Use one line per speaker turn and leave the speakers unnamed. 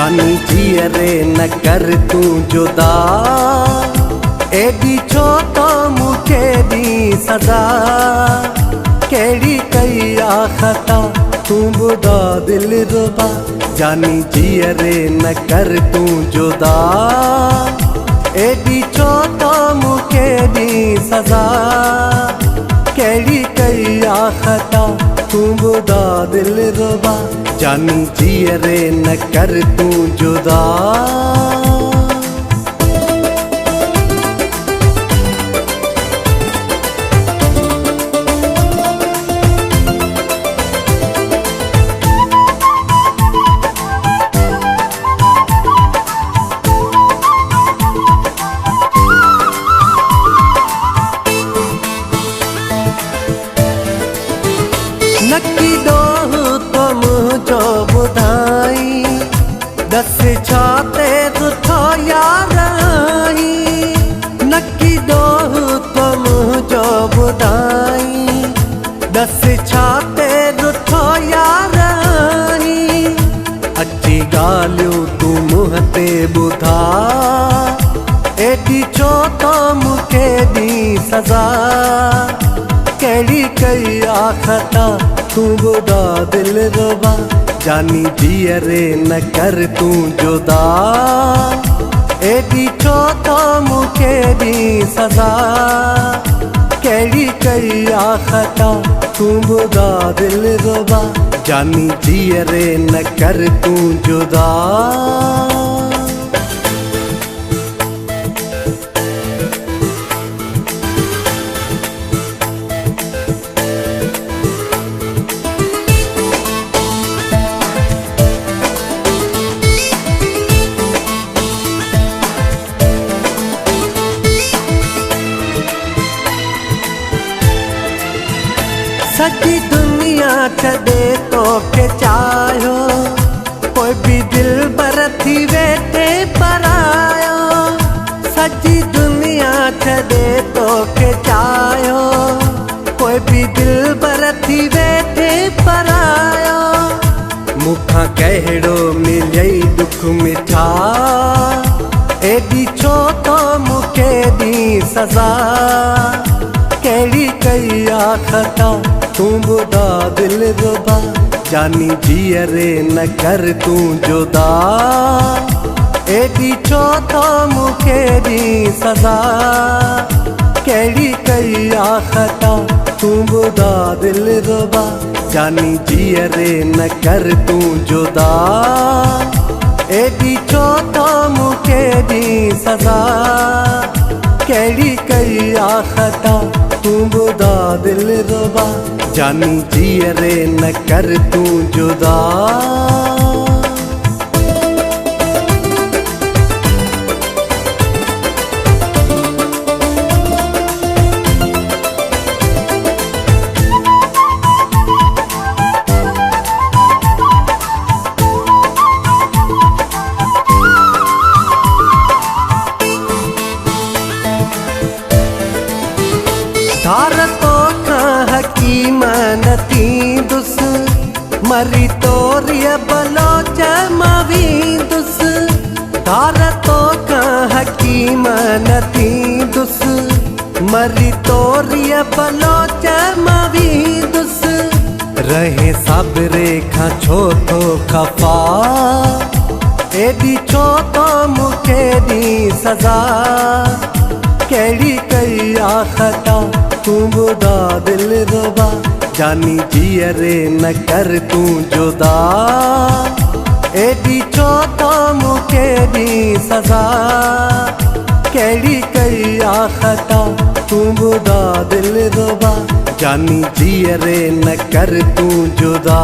जानी जियरे न कर तू जुदा, एडी छो तो मुखे दी सजा। केड़ी कई आखता तू बुदा दिल रुबा, जानी जियरे न कर तू जुदा, एडी छो तो मुखे दी सजा। केड़ी कई आखता तू बुदा दिल रुबा, जानी जियरे न कर तू जुदा। नक्की दोह तो मुझो बुधाई, दस छाते रुठो यार आई। नक्की दोह तो मुझो बुधाई, दस छाते रुठो यार आई। अच्छी गालियों तू मुहते बुधा, एडी छो तो मुखे दी सजा। केड़ी कई आखता तू बुदा दिल रुबा, जानी जियरे न कर तू जुदा, एडी छो तो मुखे दी सजा। केड़ी कई आखता तू बुदा दिल रुबा, जानी जियरे न कर तू जुदा। सच्ची दुनिया छदे तो के चाहो, कोई भी दिल बरथी वेठे परायो। सच्ची दुनिया छदे तो के चाहो, कोई भी दिल बरथी वेठे परायो। मुखा कहड़ो मिलई दुख मिठा, एडी छो तो मुखे दी सजा। केड़ी कई आखता तू बुदा दिल रुबा, जानी जियरे न कर तू जुदा, एडी छो तो मुखे दी सजा। केड़ी कई आखता तू बुदा दिल रुबा, जानी जियरे न कर तू जुदा, एडी छो तो मुखे दी सजा। केड़ी कई आखता तू बुदा दिल रुबा, जानी जियरे न कर तू जुदा। धार तो हकीमनती दुस, मरी तोरिय बलोच मवी दुस। धार तो हकीमनती दुस, मरी तोरिय बलोच मवी दुस। रहे सब रेखा छो तो खफा, एडी छो तो मुखे दी सजा। केड़ी कई आखता तू बुदा दिल रुबा, जानी जियरे न कर तू जुदा, एडी छो तो मुखे दी सजा। केड़ी कई आखता तू बुदा दिल रुबा, जानी जियरे न कर तू जुदा।